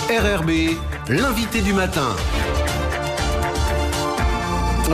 RRB, l'invité du matin.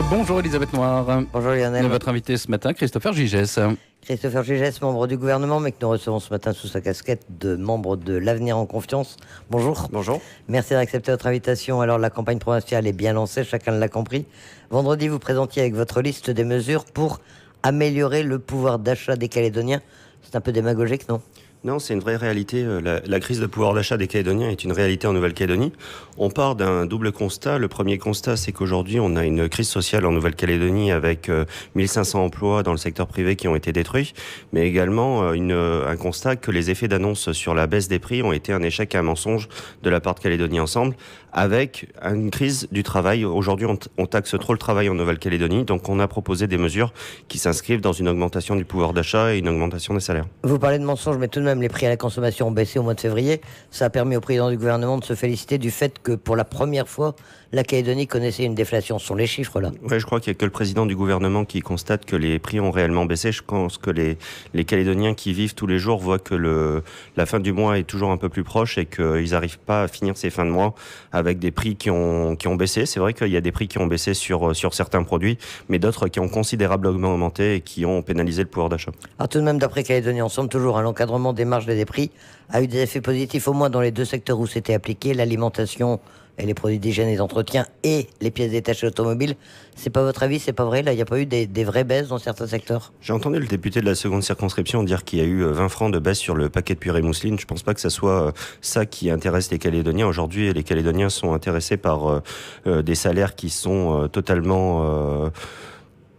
Bonjour Elisabeth Noir. Bonjour Lionel. Votre invité ce matin, Christopher Gigès. Christopher Gigès, membre du gouvernement, mais que nous recevons ce matin sous sa casquette de membre de l'Avenir en Confiance. Bonjour. Bonjour. Merci d'accepter notre invitation. Alors la campagne provinciale est bien lancée, chacun l'a compris. Vendredi, vous présentiez avec votre liste des mesures pour améliorer le pouvoir d'achat des Calédoniens. C'est un peu démagogique, non ? Non, c'est une vraie réalité. La crise de pouvoir d'achat des Calédoniens est une réalité en Nouvelle-Calédonie. On part d'un double constat. Le premier constat, c'est qu'aujourd'hui, on a une crise sociale en Nouvelle-Calédonie avec 1500 emplois dans le secteur privé qui ont été détruits, mais également un constat que les effets d'annonce sur la baisse des prix ont été un échec et un mensonge de la part de Calédonie Ensemble, avec une crise du travail. Aujourd'hui, on taxe trop le travail en Nouvelle-Calédonie, donc on a proposé des mesures qui s'inscrivent dans une augmentation du pouvoir d'achat et une augmentation des salaires. Vous parlez de mensonges, mais tout de même, les prix à la consommation ont baissé au mois de février. Ça a permis au président du gouvernement de se féliciter du fait que pour la première fois, la Calédonie connaissait une déflation. Ce sont les chiffres là. Oui, je crois qu'il n'y a que le président du gouvernement qui constate que les prix ont réellement baissé. Je pense que les Calédoniens qui vivent tous les jours voient que la fin du mois est toujours un peu plus proche et qu'ils n'arrivent pas à finir ces fins de mois avec des prix qui ont baissé. C'est vrai qu'il y a des prix qui ont baissé sur certains produits, mais d'autres qui ont considérablement augmenté et qui ont pénalisé le pouvoir d'achat. Alors tout de même, d'après Calédonie Ensemble, toujours l'encadrement des marges et des prix a eu des effets positifs, au moins dans les deux secteurs où c'était appliqué, l'alimentation et les produits d'hygiène et d'entretien et les pièces détachées automobiles. C'est pas votre avis, c'est pas vrai? Là, il n'y a pas eu des vraies baisses dans certains secteurs? J'ai entendu le député de la seconde circonscription dire qu'il y a eu 20 francs de baisse sur le paquet de purée mousseline. Je pense pas que ça soit ça qui intéresse les Calédoniens. Aujourd'hui, les Calédoniens sont intéressés par des salaires qui sont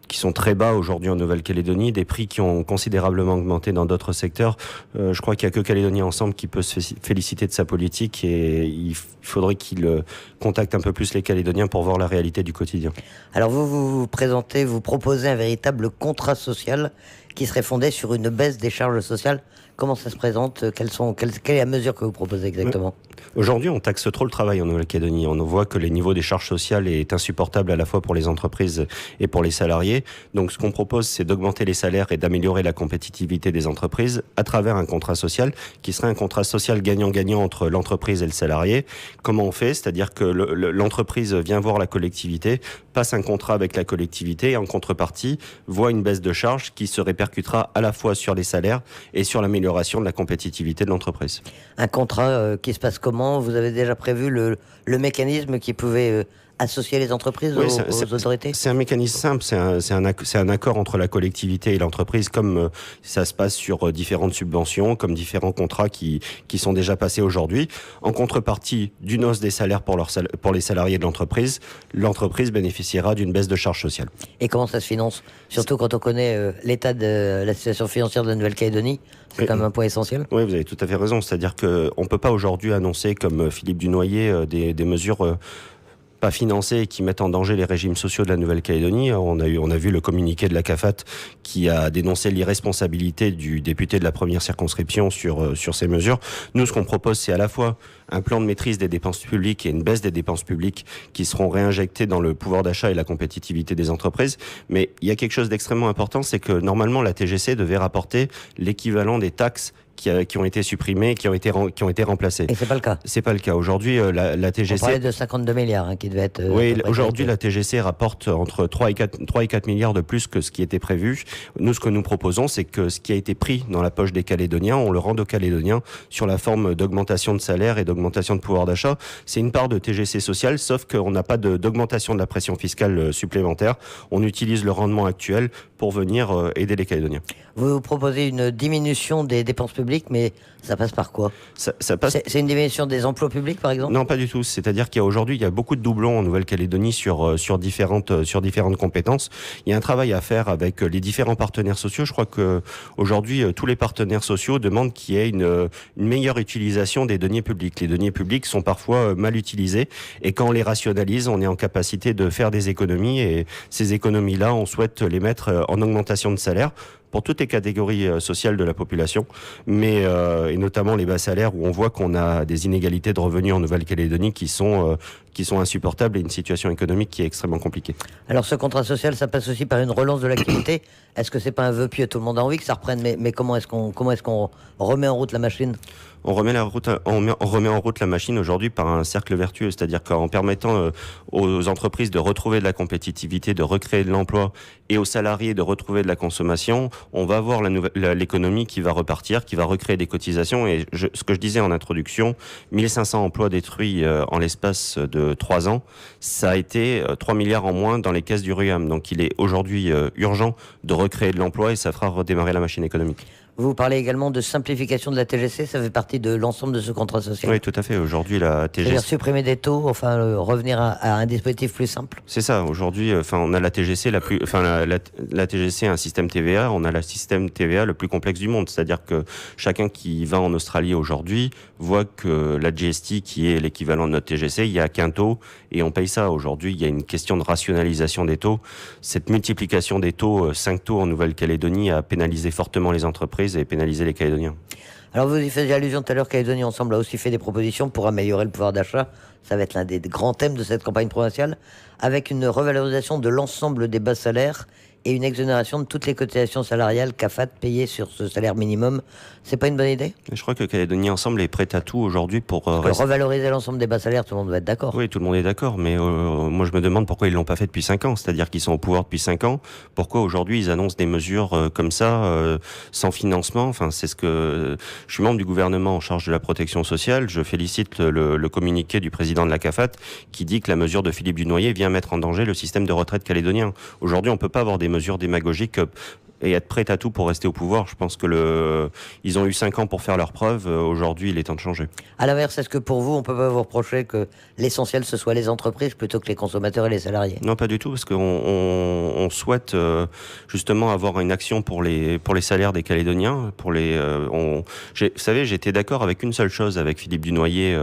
qui sont très bas aujourd'hui en Nouvelle-Calédonie, des prix qui ont considérablement augmenté dans d'autres secteurs. Je crois qu'il n'y a que Calédonie Ensemble qui peut se féliciter de sa politique et il faudrait qu'il contacte un peu plus les Calédoniens pour voir la réalité du quotidien. Alors vous proposez un véritable contrat social qui serait fondé sur une baisse des charges sociales. Comment ça se présente? Quelle est la mesure que vous proposez exactement? Aujourd'hui, on taxe trop le travail en Nouvelle-Calédonie. On voit que le niveau des charges sociales est insupportable à la fois pour les entreprises et pour les salariés. Donc, ce qu'on propose, c'est d'augmenter les salaires et d'améliorer la compétitivité des entreprises à travers un contrat social qui serait un contrat social gagnant-gagnant entre l'entreprise et le salarié. Comment on fait? C'est-à-dire que l'entreprise vient voir la collectivité, passe un contrat avec la collectivité et en contrepartie voit une baisse de charges qui se répercutera à la fois sur les salaires et sur l'amélioration de la compétitivité de l'entreprise. Un contrat qui se passe comment? Vous avez déjà prévu le mécanisme qui pouvait associer les entreprises aux autorités? C'est un mécanisme simple, c'est un accord entre la collectivité et l'entreprise, comme ça se passe sur différentes subventions, comme différents contrats qui sont déjà passés aujourd'hui. En contrepartie d'une hausse des salaires pour les salariés de l'entreprise bénéficiera d'une baisse de charges sociales. Et comment ça se finance? Surtout quand on connaît l'état de la situation financière de la Nouvelle-Calédonie, c'est quand même un point essentiel. Oui, vous avez tout à fait raison. C'est-à-dire qu'on ne peut pas aujourd'hui annoncer, comme Philippe Dunoyer, des mesures pas financées et qui mettent en danger les régimes sociaux de la Nouvelle-Calédonie. On a vu le communiqué de la CAFAT qui a dénoncé l'irresponsabilité du député de la première circonscription sur ces mesures. Nous, ce qu'on propose, c'est à la fois un plan de maîtrise des dépenses publiques et une baisse des dépenses publiques qui seront réinjectées dans le pouvoir d'achat et la compétitivité des entreprises. Mais il y a quelque chose d'extrêmement important, c'est que normalement la TGC devait rapporter l'équivalent des taxes qui ont été supprimées, qui ont été remplacées. Et c'est pas le cas. C'est pas le cas. Aujourd'hui, la TGC... On parlait de 52 milliards qui devait être... Oui, aujourd'hui, la TGC rapporte entre 3 et 4 milliards de plus que ce qui était prévu. Nous, ce que nous proposons, c'est que ce qui a été pris dans la poche des Calédoniens, on le rende aux Calédoniens sur la forme d'augmentation de salaire et d'augmentation de pouvoir d'achat. C'est une part de TGC sociale, sauf qu'on n'a pas d'augmentation de la pression fiscale supplémentaire. On utilise le rendement actuel pour venir aider les Calédoniens. Vous proposez une diminution des dépenses publiques, mais ça passe par quoi? Ça passe... C'est une diminution des emplois publics, par exemple? Non, pas du tout. C'est-à-dire qu'aujourd'hui, il y a beaucoup de doublons en Nouvelle-Calédonie sur différentes compétences. Il y a un travail à faire avec les différents partenaires sociaux. Je crois que aujourd'hui, tous les partenaires sociaux demandent qu'il y ait une meilleure utilisation des deniers publics. Les deniers publics sont parfois mal utilisés et quand on les rationalise, on est en capacité de faire des économies et ces économies-là, on souhaite les mettre en augmentation de salaire pour toutes les catégories sociales de la population, mais et notamment les bas salaires où on voit qu'on a des inégalités de revenus en Nouvelle-Calédonie qui sont qui sont insupportables et une situation économique qui est extrêmement compliquée. Alors ce contrat social, ça passe aussi par une relance de l'activité. Est-ce que c'est pas un vœu pieux? Tout le monde a envie que ça reprenne, mais comment est-ce qu'on remet en route la machine? On remet en route la machine aujourd'hui par un cercle vertueux, c'est-à-dire qu'en permettant aux entreprises de retrouver de la compétitivité, de recréer de l'emploi, et aux salariés de retrouver de la consommation, on va avoir l'économie qui va repartir, qui va recréer des cotisations. Et ce que je disais en introduction, 1500 emplois détruits en l'espace de 3 ans, ça a été 3 milliards en moins dans les caisses du RUAM. Donc il est aujourd'hui urgent de recréer de l'emploi et ça fera redémarrer la machine économique. Vous parlez également de simplification de la TGC, ça fait partie de l'ensemble de ce contrat social. Oui, tout à fait. Aujourd'hui, la TGC... C'est-à-dire supprimer des taux, revenir à un dispositif plus simple. C'est ça. Aujourd'hui, on a la TGC la TGC, un système TVA. On a le système TVA le plus complexe du monde. C'est-à-dire que chacun qui va en Australie aujourd'hui voit que la GST, qui est l'équivalent de notre TGC, il n'y a qu'un taux et on paye ça. Aujourd'hui, il y a une question de rationalisation des taux. Cette multiplication des taux, 5 taux en Nouvelle-Calédonie, a pénalisé fortement les entreprises et pénaliser les Calédoniens. Alors vous y faisiez allusion tout à l'heure, Calédonie Ensemble a aussi fait des propositions pour améliorer le pouvoir d'achat. Ça va être l'un des grands thèmes de cette campagne provinciale, avec une revalorisation de l'ensemble des bas salaires et une exonération de toutes les cotisations salariales CAFAT payées sur ce salaire minimum. C'est pas une bonne idée? Je crois que Calédonie Ensemble est prête à tout aujourd'hui pour revaloriser l'ensemble des bas salaires, tout le monde va être d'accord. Oui, tout le monde est d'accord, mais moi je me demande pourquoi ils l'ont pas fait depuis 5 ans. C'est-à-dire qu'ils sont au pouvoir depuis 5 ans. Pourquoi aujourd'hui ils annoncent des mesures comme ça, sans financement? Enfin, c'est ce que... Je suis membre du gouvernement en charge de la protection sociale. Je félicite le communiqué du président de la CAFAT qui dit que la mesure de Philippe Dunoyer vient mettre en danger le système de retraite calédonien. Aujourd'hui, on peut pas avoir des mesures démagogiques et être prêt à tout pour rester au pouvoir. Je pense que ils ont eu 5 ans pour faire leurs preuves. Aujourd'hui, il est temps de changer. À l'inverse, est-ce que pour vous, on peut pas vous reprocher que l'essentiel, ce soit les entreprises plutôt que les consommateurs et les salariés? Non, pas du tout, parce qu'on souhaite justement avoir une action pour les salaires des Calédoniens. Vous savez, j'étais d'accord avec une seule chose avec Philippe Dunoyer,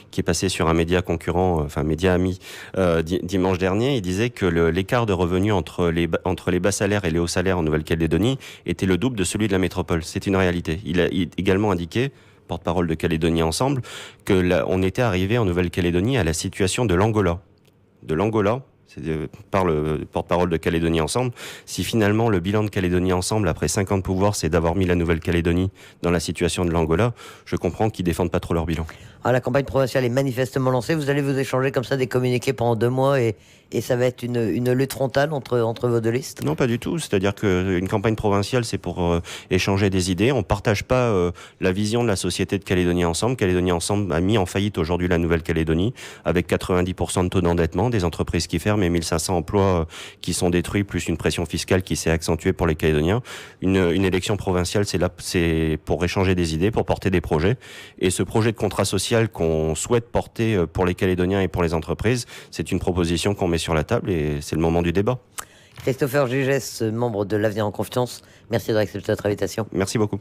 qui est passé sur un média concurrent, média ami, dimanche dernier. Il disait que l'écart de revenus entre les bas salaires et les hauts salaires en Nouvelle-Calédonie était le double de celui de la métropole. C'est une réalité. Il a également indiqué, porte-parole de Calédonie Ensemble, que on était arrivé en Nouvelle-Calédonie à la situation de l'Angola. Par le porte-parole de Calédonie Ensemble, si finalement le bilan de Calédonie Ensemble après 5 ans de pouvoir, c'est d'avoir mis la Nouvelle-Calédonie dans la situation de l'Angola, je comprends qu'ils défendent pas trop leur bilan. Alors, la campagne provinciale est manifestement lancée. Vous allez vous échanger comme ça des communiqués pendant 2 mois et ça va être une lutte frontale entre vos deux listes? Non, pas du tout. C'est-à-dire qu'une campagne provinciale, c'est pour échanger des idées. On partage pas la vision de la société de Calédonie Ensemble. Calédonie Ensemble a mis en faillite aujourd'hui la Nouvelle-Calédonie avec 90% de taux d'endettement, des entreprises qui ferment et 1500 emplois qui sont détruits, plus une pression fiscale qui s'est accentuée pour les Calédoniens. Une élection provinciale, c'est pour échanger des idées, pour porter des projets. Et ce projet de contrat social qu'on souhaite porter pour les Calédoniens et pour les entreprises, c'est une proposition qu'on met sur la table et c'est le moment du débat. Christopher Gigès, membre de l'Avenir en Confiance, merci d'avoir accepté notre invitation. Merci beaucoup.